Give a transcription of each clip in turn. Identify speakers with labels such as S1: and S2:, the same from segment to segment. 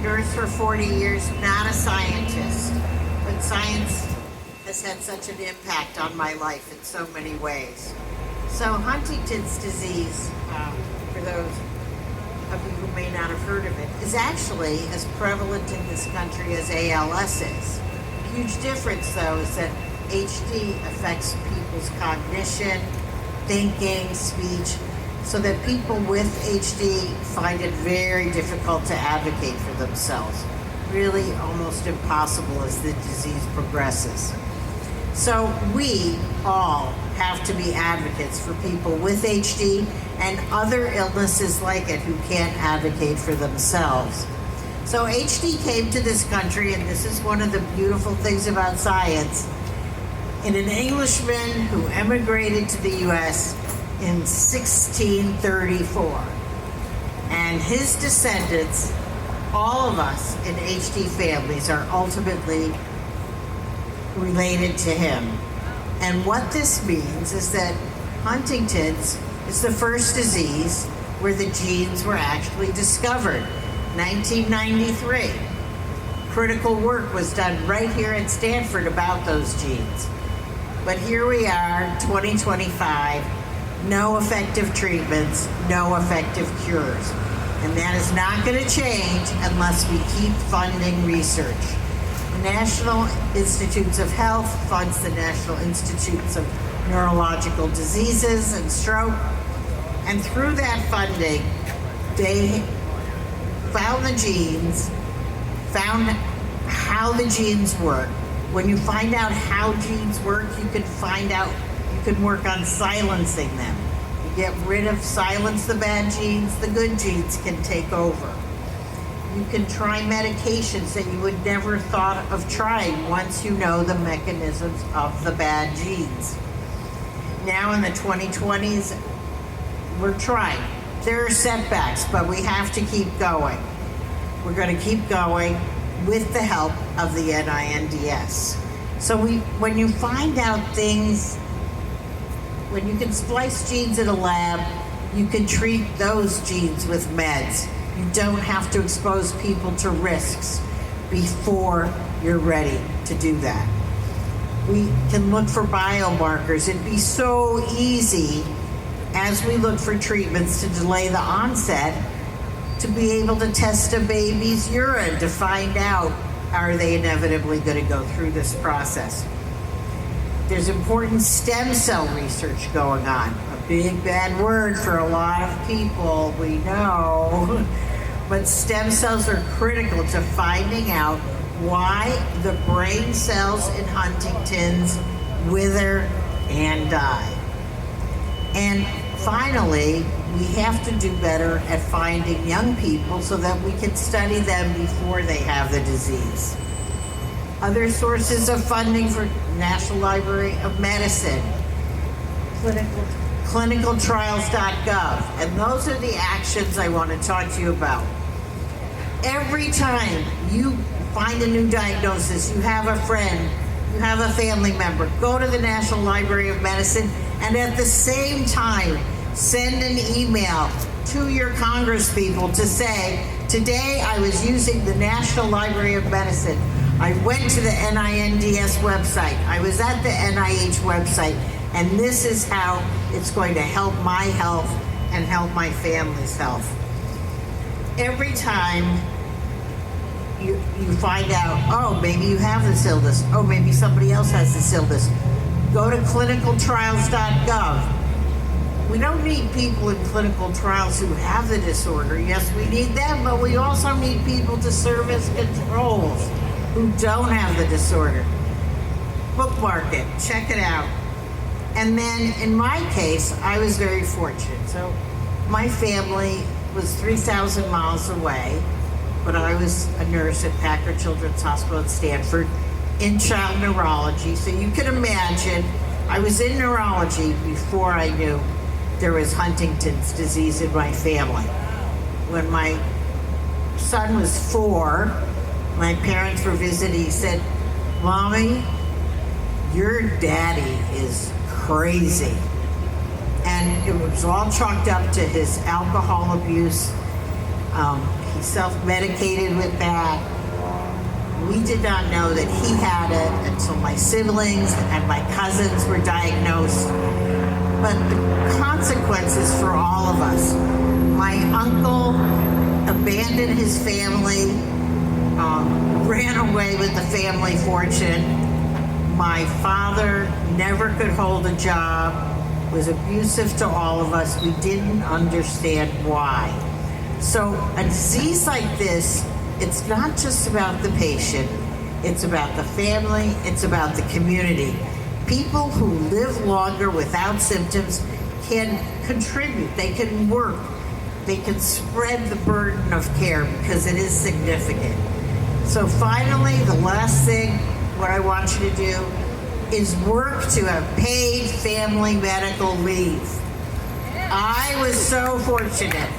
S1: nurse for 40 years, not a scientist, but science has had such an impact on my life in so many ways. So Huntington's disease, for those of you who may not have heard of it, is actually as prevalent in this country as ALS is. A huge difference, though, is that HD affects people's cognition, thinking, speech, so that people with HD find it very difficult to advocate for themselves. Really almost impossible as the disease progresses. So we all have to be advocates for people with HD and other illnesses like it who can't advocate for themselves. So HD came to this country, and this is one of the beautiful things about science, in an Englishman who emigrated to the US in 1634. And his descendants, all of us in HD families, are ultimately related to him. And what this means is that Huntington's is the first disease where the genes were actually discovered. 1993. Critical work was done right here at Stanford about those genes. But here we are, 2025, no effective treatments, no effective cures. And that is not going to change unless we keep funding research. The National Institutes of Health funds the National Institutes of Neurological Diseases and Stroke. And through that funding, they found the genes, found how the genes work. When you find out how genes work, you can work on silencing them. You silence the bad genes, the good genes can take over. You can try medications that you would never thought of trying once you know the mechanisms of the bad genes. Now in the 2020s, we're trying. There are setbacks, but we have to keep going. We're going to keep going with the help of the NINDS. So when you find out things, when you can splice genes in a lab, you can treat those genes with meds. You don't have to expose people to risks before you're ready to do that. We can look for biomarkers. It'd be so easy as we look for treatments to delay the onset to be able to test a baby's urine to find out, are they inevitably going to go through this process? There's important stem cell research going on. A big bad word for a lot of people, we know. But stem cells are critical to finding out why the brain cells in Huntington's wither and die. And finally, we have to do better at finding young people so that we can study them before they have the disease. Other sources of funding for National Library of Medicine, clinicaltrials.gov, and those are the actions I want to talk to you about. Every time you find a new diagnosis, you have a friend, you have a family member, go to the National Library of Medicine, and at the same time, send an email to your congresspeople to say, today I was using the National Library of Medicine. I went to the NINDS website. I was at the NIH website, and this is how it's going to help my health and help my family's health. Every time you find out, oh, maybe you have this illness, oh, maybe somebody else has this illness, go to clinicaltrials.gov. We don't need people in clinical trials who have the disorder. Yes, we need them, but we also need people to serve as controls who don't have the disorder. Bookmark it, check it out. And then in my case, I was very fortunate. So my family was 3,000 miles away, but I was a nurse at Packard Children's Hospital at Stanford in child neurology. So you can imagine, I was in neurology before I knew there was Huntington's disease in my family. When my son was 4, my parents were visiting. He said, "Mommy, your daddy is crazy." And it was all chalked up to his alcohol abuse. He self-medicated with that. We did not know that he had it until my siblings and my cousins were diagnosed. But the consequences for all of us. My uncle abandoned his family, ran away with the family fortune. My father never could hold a job, was abusive to all of us. We didn't understand why. So a disease like this, it's not just about the patient, it's about the family, it's about the community. People who live longer without symptoms can contribute, they can work, they can spread the burden of care because it is significant. So finally, the last thing, what I want you to do is work to have paid family medical leave. I was so fortunate.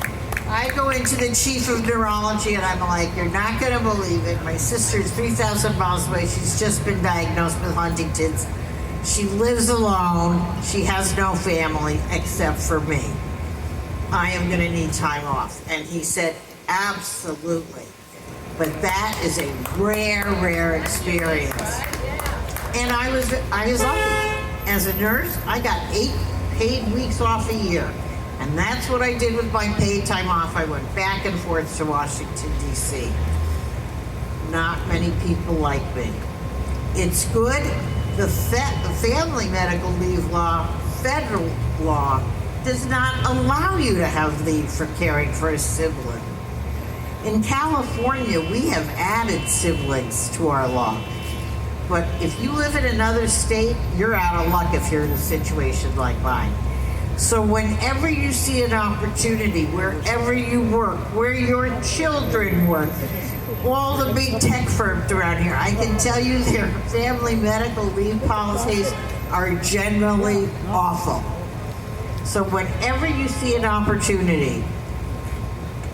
S1: I go into the chief of neurology and I'm like, you're not gonna believe it. My sister's 3,000 miles away. She's just been diagnosed with Huntington's. She lives alone. She has no family except for me. I am gonna need time off. And he said, absolutely. But that is a rare, rare experience. And I was lucky. As a nurse, I got 8 paid weeks off a year. And that's what I did with my paid time off. I went back and forth to Washington, D.C. Not many people like me. It's good. The family medical leave law, federal law, does not allow you to have leave for caring for a sibling. In California, we have added siblings to our law. But if you live in another state, you're out of luck if you're in a situation like mine. So whenever you see an opportunity, wherever you work, where your children work, all the big tech firms around here, I can tell you their family medical leave policies are generally awful. So whenever you see an opportunity,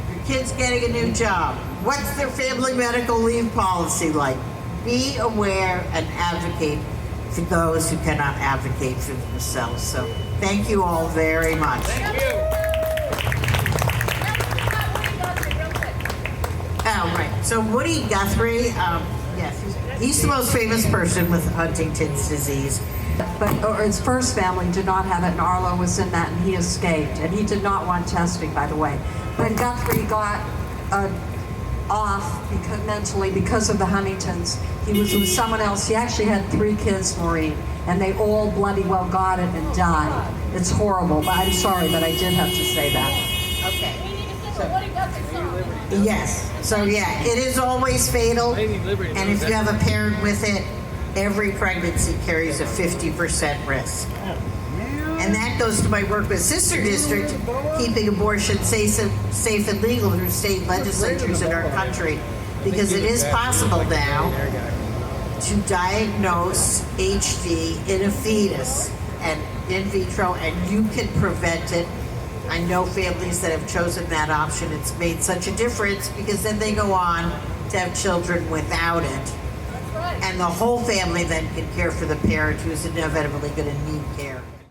S1: your kid's getting a new job, what's their family medical leave policy like? Be aware and advocate for those who cannot advocate for themselves. So thank you all very much.
S2: Thank you.
S1: Oh, right. So Woody Guthrie, yes, he's the most famous person with Huntington's disease.
S3: But his first family did not have it, and Arlo was in that, and he escaped. And he did not want testing, by the way. But Guthrie got off mentally because of the Huntingtons. He was with someone else. He actually had 3 kids, Maureen, and they all bloody well got it and died. It's horrible, but I'm sorry, but I did have to say that.
S1: Okay. Yes. So yeah, it is always fatal, and if you have a parent with it, every pregnancy carries a 50% risk. And that goes to my work with Sister District, keeping abortion safe and legal through state legislatures in our country, because it is possible now to diagnose HD in a fetus and in vitro, and you can prevent it. I know families that have chosen that option. It's made such a difference because then they go on to have children without it. And the whole family then can care for the parent who's inevitably going to need care.